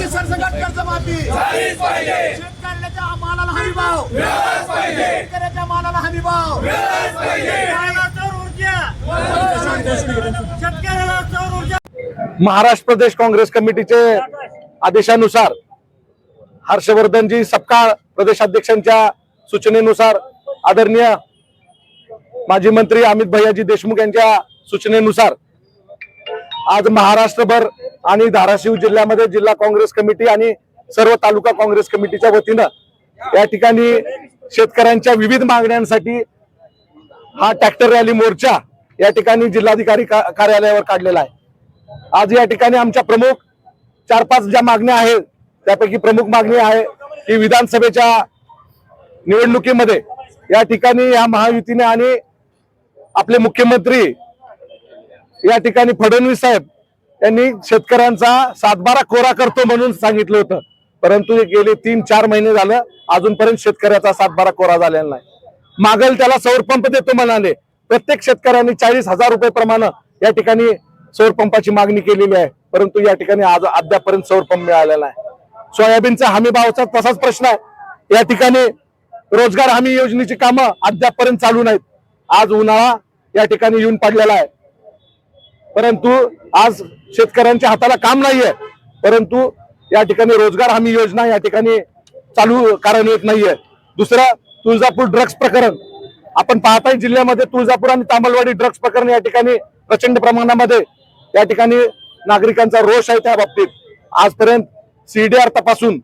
सरसकट कर्जमाफी झालीच पाहिजे, शेतकऱ्याच्या मालाला हमी भाव मिळालाच पाहिजे, शेतकऱ्याच्या मालाला हमी भाव मिळालाच पाहिजे, सौर ऊर्जा शेतकऱ्याला सौर ऊर्जा। महाराष्ट्र प्रदेश काँग्रेस कमिटीचे आदेशानुसार हर्षवर्धनजी सपकाळ प्रदेशाध्यक्षांच्या सूचनेनुसार आदरणीय माजी मंत्री अमित भैयाजी देशमुख यांच्या सूचनेनुसार आज महाराष्ट्रभर आणि धाराशिव जिल्ह्यामध्ये जिल्हा काँग्रेस कमिटी आणि सर्व तालुका काँग्रेस कमिटीच्या वतीनं या ठिकाणी शेतकऱ्यांच्या विविध मागण्यांसाठी हा ट्रॅक्टर रॅली मोर्चा या ठिकाणी जिल्हाधिकारी कार्यालयावर काढलेला आहे। आज या ठिकाणी आमच्या प्रमुख 4-5 ज्या मागण्या आहेत त्यापैकी प्रमुख मागणी आहे की विधानसभेच्या निवडणुकीमध्ये या ठिकाणी या महायुतीने आणि आपले मुख्यमंत्री या ठिकाणी फडणवीस साहेब यांनी शेतकऱ्यांचा 7-12 कोरा करतो म्हणून सांगितलं होतं, परंतु गेले 3-4 महिने झालं अजूनपर्यंत शेतकऱ्याचा 7-12 कोरा झालेला नाही। मागल त्याला सौर पंप देतो म्हणाले, प्रत्येक शेतकऱ्यांनी 40,000 रुपये प्रमाणे या ठिकाणी सौर पंपाची मागणी केलेली आहे, परंतु या ठिकाणी आज अद्यापर्यंत सौर पंप मिळालेला आहे। सोयाबीनचा हमी भावाचा तसाच प्रश्न आहे। या ठिकाणी रोजगार हमी योजनेची कामं अद्यापर्यंत चालू नाहीत। आज उन्हाळा या ठिकाणी येऊन पडलेला आहे, परंतु आज शेतकऱ्यांच्या हाताला काम नाहीये, परंतु या ठिकाणी रोजगार हमी योजना या ठिकाणी चालू कार्यान्वित नाहीये। दुसरं तुळजापूर ड्रग्स प्रकरण आपण पाहताय, जिल्ह्यामध्ये तुळजापूर आणि तामलवाडी ड्रग्स प्रकरण या ठिकाणी प्रचंड प्रमाणामध्ये या ठिकाणी नागरिकांचा रोष आहे। त्या बाबतीत आजपर्यंत सीडीआर तपासून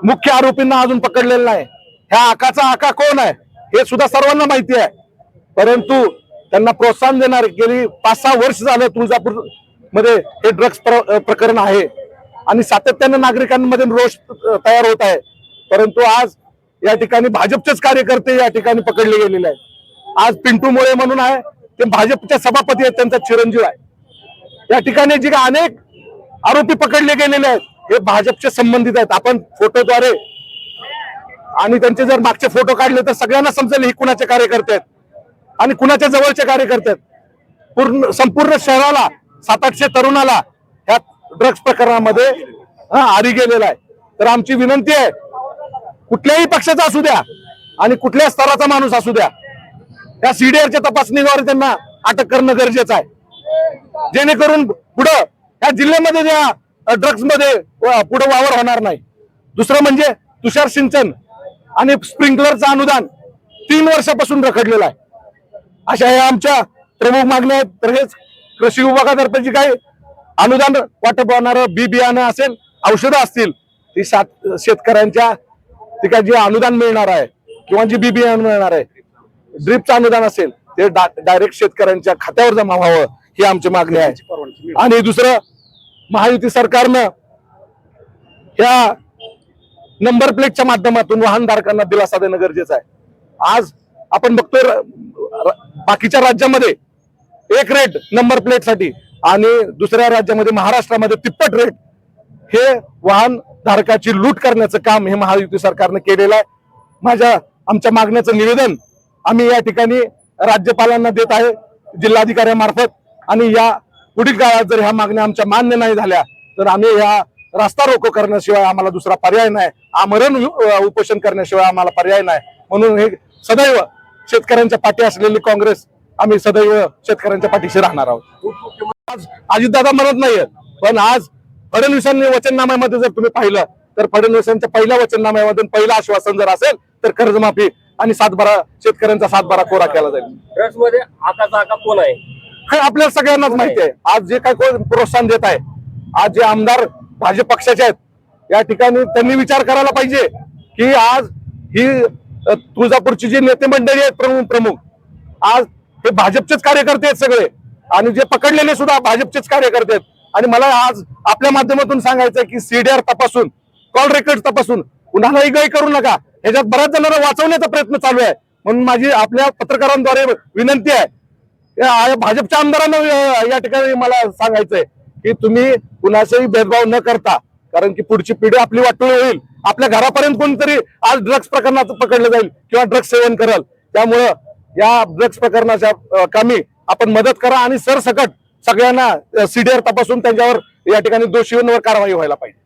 मुख्य आरोपींना अजून पकडलेलं नाही। ह्या आकाचा आका कोण आहे हे सुद्धा सर्वांना माहिती आहे, परंतु त्यांना प्रोत्साहन देणार गेली 5-6 वर्ष झालं तुळजापूर मध्ये हे ड्रग्स प्रकरण आहे आणि सातत्याने नागरिकांमध्ये रोष तयार होत आहे, परंतु आज या ठिकाणी भाजपचेच कार्यकर्ते या ठिकाणी पकडले गेलेले आहेत। आज पिंटू मोळे म्हणून आहे, ते भाजपचे सभापती आहेत, त्यांचा चिरंजीव आहे। या ठिकाणी जे अनेक आरोपी पकडले गेलेले आहेत हे भाजपचे संबंधित आहेत। आपण फोटोद्वारे आणि त्यांचे जर मागचे फोटो काढले तर सगळ्यांना समजेल हे कुणाचे कार्यकर्ते आहेत आणि कुणाच्या जवळचे कार्यकर्ते आहेत। संपूर्ण शहराला 700-800 तरुणाला ह्या ड्रग्स प्रकरणामध्ये आरी गेलेला आहे। तर आमची विनंती आहे, कुठल्याही पक्षाचा असू द्या आणि कुठल्याही स्तराचा माणूस असू द्या, या सीडीआरच्या तपासणीद्वारे त्यांना अटक करणं गरजेचं आहे, जेणेकरून पुढे या जिल्ह्यामध्ये ज्या ड्रग्स मध्ये पुढे वावर होणार नाही। दुसरं म्हणजे तुषार सिंचन आणि स्प्रिंकलरचं अनुदान 3 वर्षापासून रखडलेलं आहे। अशा या आमच्या प्रमुख मागण्या आहेत। तसेच कृषी विभागातर्फे जी काही अनुदान वाटप होणारं बी बियाणं असेल, औषधं असतील, ती शेतकऱ्यांच्या जे अनुदान मिळणार आहे किंवा जी बी बियाणं मिळणार आहे, ड्रिपचं अनुदान असेल ते डायरेक्ट शेतकऱ्यांच्या खात्यावर जमा व्हावं ही आमची मागणी आहे। आणि दुसरं, महायुती सरकारनं या नंबर प्लेटच्या माध्यमातून वाहनधारकांना दिलासा देणं गरजेचं आहे। आज आपण बघतोय बाकीच्या राज्यामध्ये एक रेट नंबर प्लेटसाठी आणि दुसऱ्या राज्यामध्ये महाराष्ट्रामध्ये तिप्पट रेट, हे वाहन धारकाची लूट करण्याचं काम हे महायुती सरकारने केलेलं आहे। आमच्या मागण्याचं निवेदन आम्ही या ठिकाणी राज्यपालांना देत आहे जिल्हाधिकाऱ्यांमार्फत, आणि या पुढील काळात जर ह्या मागण्या आमच्या मान्य नाही झाल्या तर आम्ही ह्या रास्ता रोको करण्याशिवाय आम्हाला दुसरा पर्याय नाही, आमरण उपोषण करण्याशिवाय आम्हाला पर्याय नाही। म्हणून हे सदैव शेतकऱ्यांच्या पाठी असलेली काँग्रेस आम्ही सदैव शेतकऱ्यांच्या पाठीशी राहणार आहोत। आज अजितदादा म्हणत नाहीये, पण आज फडणवीसांनी वचननाम्यामध्ये जर तुम्ही पाहिलं तर फडणवीसांच्या पहिल्या वचननाम्यामधून पहिलं आश्वासन जर असेल तर कर्जमाफी आणि 7-12 शेतकऱ्यांचा 7-12 कोरा केला जाईल। ड्रग्स मध्ये आकाचा आका कोण आहे हे आपल्याला सगळ्यांनाच माहिती आहे। आज जे काय कोण प्रोत्साहन देत आहे, आज जे आमदार भाजप पक्षाचे आहेत, या ठिकाणी त्यांनी विचार करायला पाहिजे की आज ही तुळजापूरची जी नेते मंडळी आहेत प्रमुख आज हे भाजपचेच कार्यकर्ते आहेत सगळे, आणि जे पकडलेले सुद्धा भाजपचेच कार्यकर्ते आहेत। आणि मला आज आपल्या माध्यमातून सांगायचं की सीडीआर तपासून, कॉल रेकॉर्ड तपासून कुणालाही गय करू नका, ह्याच्यात बऱ्याच जणांना वाचवण्याचा प्रयत्न चालू आहे। म्हणून माझी आपल्या पत्रकारांद्वारे विनंती आहे, भाजपच्या आमदारांना या ठिकाणी मला सांगायचंय की तुम्ही कुणाचाही भेदभाव न करता, कारण की पुढची पिढी आपली वाटोळी होईल, आपल्या घरापर्यंत कोणतरी आज ड्रग्ज प्रकरणात पकडलं जाईल किंवा ड्रग्ज सेवन कराल. त्यामुळं या ड्रग्ज प्रकरणाच्या कामी आपण मदत करा आणि सरसकट सगळ्यांना सीडीआर तपासून त्यांच्यावर या ठिकाणी दोषींवर कारवाई व्हायला पाहिजे.